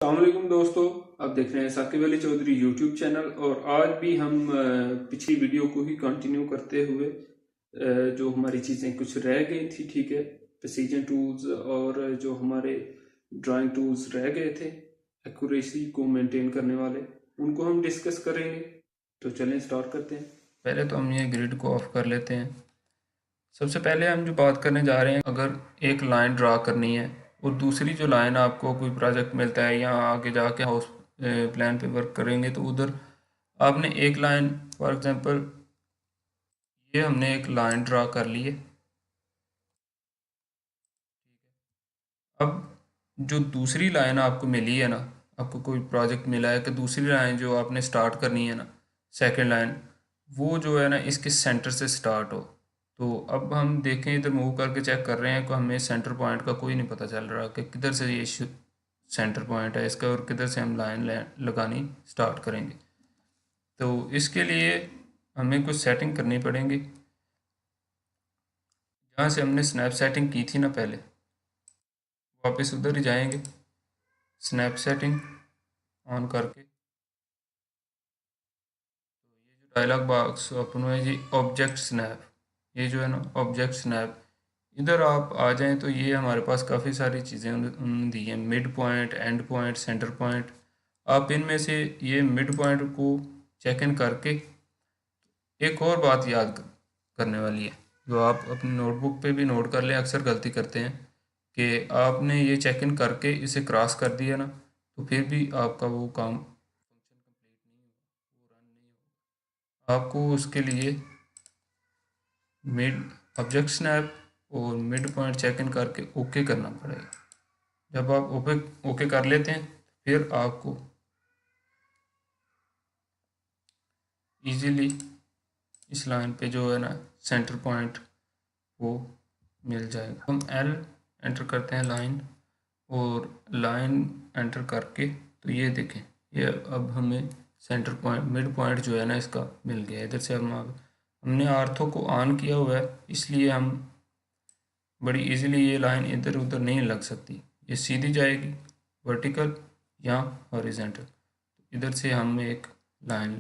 अस्सलाम वालेकुम दोस्तों, आप देख रहे हैं साकिब अली चौधरी यूट्यूब चैनल। और आज भी हम पिछली वीडियो को ही कंटिन्यू करते हुए जो हमारी चीज़ें कुछ रह गई थी, ठीक है, प्रिसीजन टूल्स और जो हमारे ड्राइंग टूल्स रह गए थे एक्यूरेसी को मेंटेन करने वाले, उनको हम डिस्कस करेंगे। तो चलें स्टार्ट करते हैं। पहले तो हम ये ग्रिड को ऑफ कर लेते हैं। सबसे पहले हम जो बात करने जा रहे हैं, अगर एक लाइन ड्रा करनी है और दूसरी जो लाइन आपको कोई प्रोजेक्ट मिलता है या आगे जाके हाउस प्लान पे वर्क करेंगे, तो उधर आपने एक लाइन, फॉर एग्जांपल ये हमने एक लाइन ड्रा कर ली है। अब जो दूसरी लाइन आपको मिली है ना, आपको कोई प्रोजेक्ट मिला है कि दूसरी लाइन जो आपने स्टार्ट करनी है ना, सेकंड लाइन, वो जो है ना इसके सेंटर से स्टार्ट हो। तो अब हम देखें, इधर मूव करके चेक कर रहे हैं कि हमें सेंटर पॉइंट का कोई नहीं पता चल रहा कि किधर से ये सेंटर पॉइंट है इसका और किधर से हम लाइन लगानी स्टार्ट करेंगे। तो इसके लिए हमें कुछ सेटिंग करनी पड़ेंगी। जहाँ से हमने स्नैप सेटिंग की थी ना पहले, वापस उधर ही जाएंगे, स्नैप सेटिंग ऑन करके। डायलॉग बॉक्स ओपन हुआ है जी, ऑब्जेक्ट स्नैप। ये जो है ना ऑब्जेक्ट स्नैप, इधर आप आ जाएं तो ये हमारे पास काफ़ी सारी चीज़ें उन्होंने दी हैं, mid point, and point, centre point. आप इनमें से ये मिड पॉइंट को चेक इन करके एक और बात याद करने वाली है, जो आप अपनी नोटबुक पे भी नोट कर लें। अक्सर गलती करते हैं कि आपने ये चेक इन करके इसे क्रॉस कर दिया ना, तो फिर भी आपका वो काम फंक्शन कंप्लीट नहीं होगा, वो रन नहीं होगा। आपको उसके लिए मिड ऑब्जेक्ट स्नैप और मिड पॉइंट चेक इन करके ओके करना पड़ेगा। जब आप ओके कर लेते हैं, फिर आपको इजीली इस लाइन पे जो है ना सेंटर पॉइंट वो मिल जाएगा। हम एल एंटर करते हैं लाइन, और लाइन एंटर करके तो ये देखें, ये अब हमें सेंटर पॉइंट, मिड पॉइंट जो है ना इसका मिल गया। इधर से हमने आर्थो को ऑन किया हुआ है, इसलिए हम बड़ी इजीली ये लाइन इधर उधर नहीं लग सकती, ये सीधी जाएगी वर्टिकल या हॉरिजेंटल। इधर से हम एक लाइन।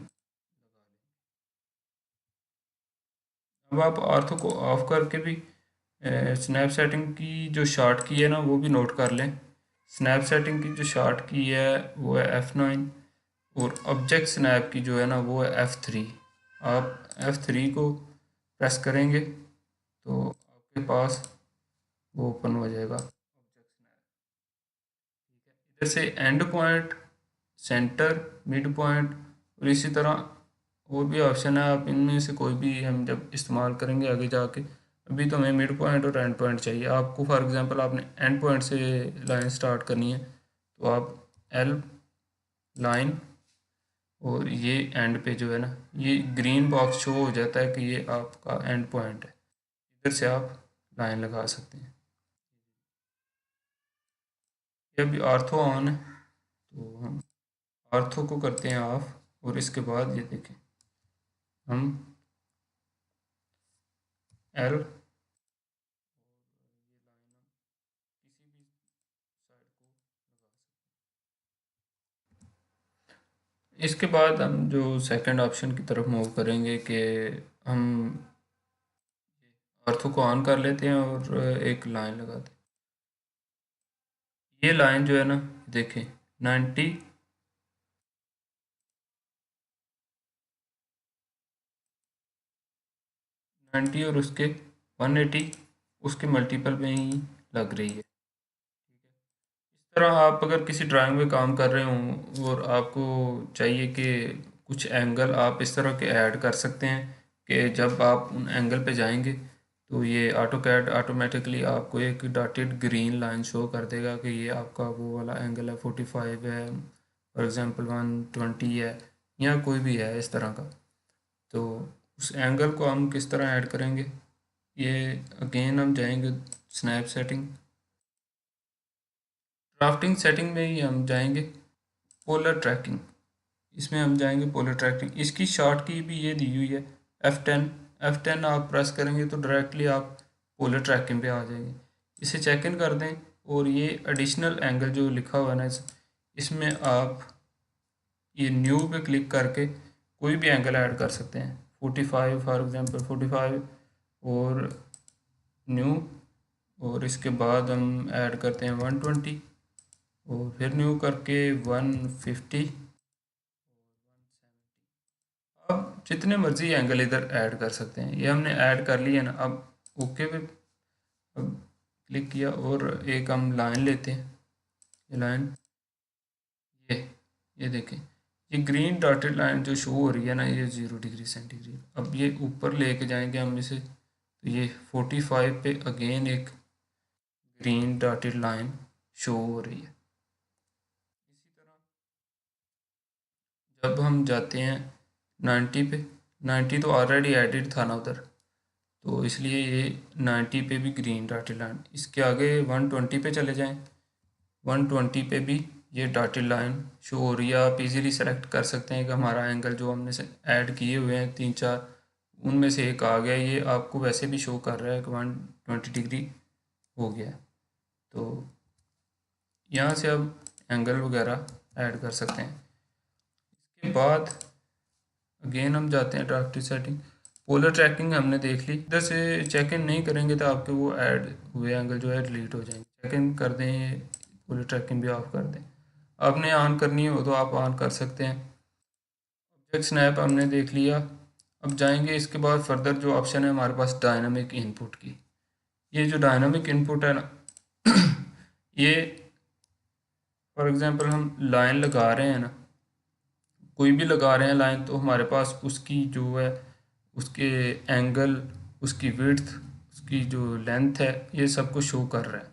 अब आप आर्थो को ऑफ करके भी स्नैप सेटिंग की जो शॉर्ट की है ना वो भी नोट कर लें। स्नैप सेटिंग की जो शॉर्ट की है वो है F9, और ऑब्जेक्ट स्नैप की जो है ना वो है F3। आप F3 को प्रेस करेंगे तो आपके पास वो ओपन हो जाएगा ऑब्जेक्ट स्नैप। इधर से and point, centre, mid point और इसी तरह और भी ऑप्शन है, आप इनमें से कोई भी हम जब इस्तेमाल करेंगे आगे जाके। अभी तो हमें मिड पॉइंट और एंड पॉइंट चाहिए। आपको फॉर एग्जांपल आपने एंड पॉइंट से लाइन स्टार्ट करनी है, तो आप एल लाइन, और ये एंड पे जो है ना ये ग्रीन बॉक्स शो हो जाता है कि ये आपका एंड पॉइंट है। इधर से आप लाइन लगा सकते हैं। ये अभी आर्थो ऑन है, तो हम आर्थो को करते हैं ऑफ, और इसके बाद ये देखें हम एल, किसी भी साइड को लगा सकते हैं। इसके बाद हम जो सेकंड ऑप्शन की तरफ मूव करेंगे कि हम आर्थो को ऑन कर लेते हैं और एक लाइन लगाते हैं। ये लाइन जो है ना देखें 90, 90 और उसके 180 उसके मल्टीपल में ही लग रही है। इस तरह आप अगर किसी ड्राइंग में काम कर रहे हों और आपको चाहिए कि कुछ एंगल आप इस तरह के ऐड कर सकते हैं कि जब आप उन एंगल पे जाएंगे तो ये ऑटो कैड ऑटोमेटिकली आपको एक डॉटेड ग्रीन लाइन शो कर देगा कि ये आपका वो वाला एंगल है, 45 है, फॉर एग्जांपल 120 है, या कोई भी है इस तरह का। तो उस एंगल को हम किस तरह ऐड करेंगे, ये अगेन हम जाएंगे स्नैप सेटिंग, ड्राफ्टिंग सेटिंग में ही हम जाएंगे पोलर ट्रैकिंग। इसमें हम जाएंगे पोलर ट्रैकिंग, इसकी शॉर्ट की भी ये दी हुई है F10। F10 आप प्रेस करेंगे तो डायरेक्टली आप पोलर ट्रैकिंग पे आ जाएंगे। इसे चेक इन कर दें, और ये एडिशनल एंगल जो लिखा हुआ है ना इसमें आप ये न्यू पे क्लिक करके कोई भी एंगल ऐड कर सकते हैं, 45 फॉर एग्जांपल 45, और न्यू, और इसके बाद हम ऐड करते हैं 120, और फिर न्यू करके 150। अब जितने मर्जी एंगल इधर ऐड कर सकते हैं, ये हमने ऐड कर लिया ना। अब ओके पे अब क्लिक किया, और एक हम लाइन लेते हैं, ये लाइन, ये ये देखें, ये ग्रीन डॉटेड लाइन जो शो हो रही है ना, ये 0 डिग्री सेंटीग्रेड। अब ये ऊपर लेके जाएंगे हम इसे, तो ये 45 पे अगेन एक ग्रीन डॉटेड लाइन शो हो रही है। इसी तरह जब हम जाते हैं 90 पे, 90 तो ऑलरेडी एडिड था ना उधर, तो इसलिए ये 90 पे भी ग्रीन डॉटेड लाइन। इसके आगे 120 पे चले जाएं, 120 पे भी ये डॉटेड लाइन शो हो रही है। आप इजीली सेलेक्ट कर सकते हैं कि हमारा एंगल जो हमने से ऐड किए हुए हैं 3-4, उनमें से एक आ गया। ये आपको वैसे भी शो कर रहा है कि 120 डिग्री हो गया है। तो यहाँ से अब एंगल वगैरह ऐड कर सकते हैं। इसके बाद अगेन हम जाते हैं ड्राफ्ट सेटिंग, पोलर ट्रैकिंग हमने देख ली। इधर से चेक इन नहीं करेंगे तो आपके वो ऐड हुए एंगल जो है डिलीट हो जाएंगे। चेक इन कर दें, पोलर ट्रैकिंग भी ऑफ कर दें। आपने ऑन करनी हो तो आप ऑन कर सकते हैं। ऑब्जेक्ट स्नैप हमने देख लिया। अब जाएंगे इसके बाद फर्दर जो ऑप्शन है हमारे पास डायनामिक इनपुट की। ये जो डायनामिक इनपुट है ना ये फॉर एग्जांपल हम लाइन लगा रहे हैं ना, कोई भी लगा रहे हैं लाइन, तो हमारे पास उसकी जो है उसके एंगल, उसकी विड्थ, उसकी जो लेंथ है, ये सब कुछ शो कर रहा है।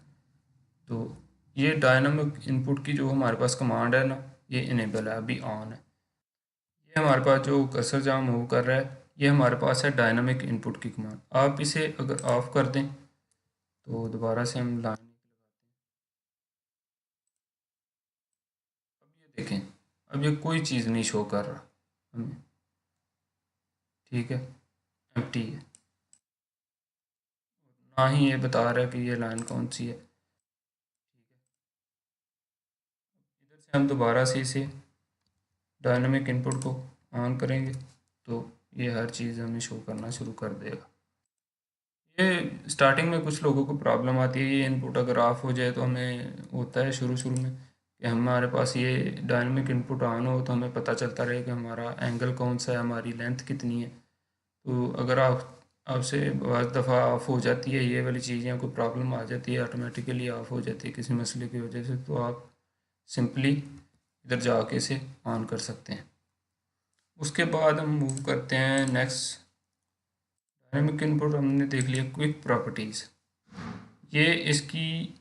तो ये डायनामिक इनपुट की जो हमारे पास कमांड है ना, ये इनेबल है, अभी ऑन है। ये हमारे पास जो कर्सर जहाँ मूव कर रहा है, ये हमारे पास है डायनामिक इनपुट की कमांड। आप इसे अगर ऑफ कर दें तो दोबारा से हम लाइन, अब ये देखें, अब ये कोई चीज़ नहीं शो कर रहा हमें, ठीक है, एम्प्टी है, ना ही ये बता रहा है कि ये लाइन कौन सी है। इधर से हम दोबारा से इसे डायनामिक इनपुट को ऑन करेंगे तो ये हर चीज़ हमें शो करना शुरू कर देगा। ये स्टार्टिंग में कुछ लोगों को प्रॉब्लम आती है, ये इनपुट अगर ऑफ हो जाए तो हमें होता है शुरू शुरू में कि हमारे पास ये डायनामिक इनपुट ऑन हो तो हमें पता चलता रहे कि हमारा एंगल कौन सा है, हमारी लेंथ कितनी है। तो अगर आप आपसे बहुत दफ़ा ऑफ हो जाती है ये वाली चीज़, या कोई प्रॉब्लम आ जाती है, ऑटोमेटिकली ऑफ हो जाती है किसी मसले की वजह से, तो आप सिंपली इधर जाके इसे ऑन कर सकते हैं। उसके बाद हम मूव करते हैं नेक्स्ट। डायनेमिक इनपुट हमने देख लिया। क्विक प्रॉपर्टीज़, ये इसकी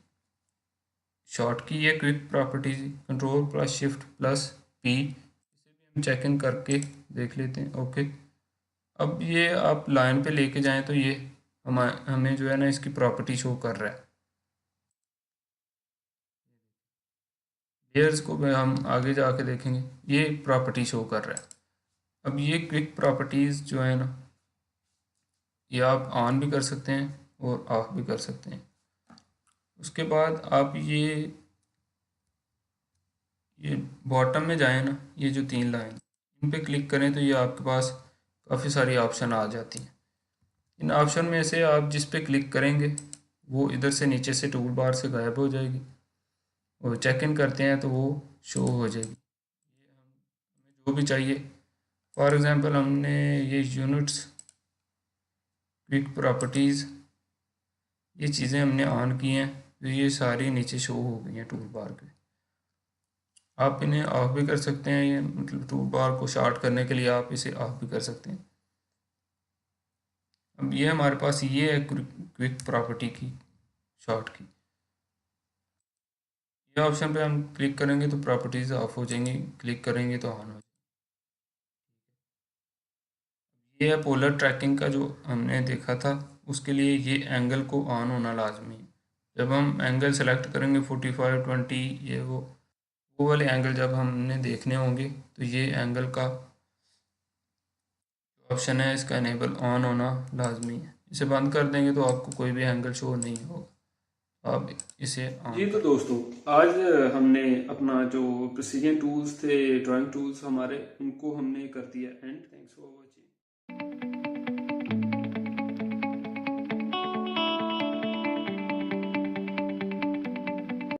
शॉर्ट की है, quick properties, control plus shift plus P. इसे भी हम चेक इन करके देख लेते हैं। ओके, अब ये आप लाइन पे लेके जाएं तो ये हमें जो है ना इसकी प्रॉपर्टी शो कर रहा है। लेयर्स को भी हम आगे जाके देखेंगे, ये प्रॉपर्टी शो कर रहा है। अब ये क्विक प्रॉपर्टीज़ जो है ना, ये आप ऑन भी कर सकते हैं और ऑफ भी कर सकते हैं। उसके बाद आप ये बॉटम में जाएं ना, ये जो 3 लाइन, इन पे क्लिक करें तो ये आपके पास काफ़ी सारी ऑप्शन आ जाती हैं। इन ऑप्शन में से आप जिस पे क्लिक करेंगे वो इधर से नीचे से टूल बार से गायब हो जाएगी, और चेक इन करते हैं तो वो शो हो जाएगी। ये हमें जो भी चाहिए, फॉर एग्ज़ाम्पल हमने ये यूनिट्स, क्विक प्रॉपर्टीज़, ये चीज़ें हमने ऑन की हैं, तो ये सारी नीचे शो हो गई हैं टूल बार के। आप इन्हें ऑफ भी कर सकते हैं, ये मतलब टूल बार को शार्ट करने के लिए आप इसे ऑफ भी कर सकते हैं। अब ये हमारे पास ये है क्विक प्रॉपर्टी की शॉर्ट की। ये ऑप्शन पे हम क्लिक करेंगे तो प्रॉपर्टीज़ ऑफ हो जाएंगी, क्लिक करेंगे तो ऑन हो जाएंगी। ये है पोलर ट्रैकिंग का जो हमने देखा था, उसके लिए ये एंगल को ऑन होना लाजमी है। जब हम एंगल सेलेक्ट करेंगे 45, 20, ये वो वाले एंगल जब हमने देखने होंगे, तो ये एंगल का ऑप्शन है इसका इनेबल ऑन होना लाजमी है। इसे बंद कर देंगे तो आपको कोई भी एंगल शो नहीं होगा। आप इसे जी ऑन तो कर। दोस्तों, आज हमने अपना जो प्रिसीजन टूल्स थे, ड्राइंग टूल्स हमारे, उनको हमने कर दिया एंड। Thanks for watching.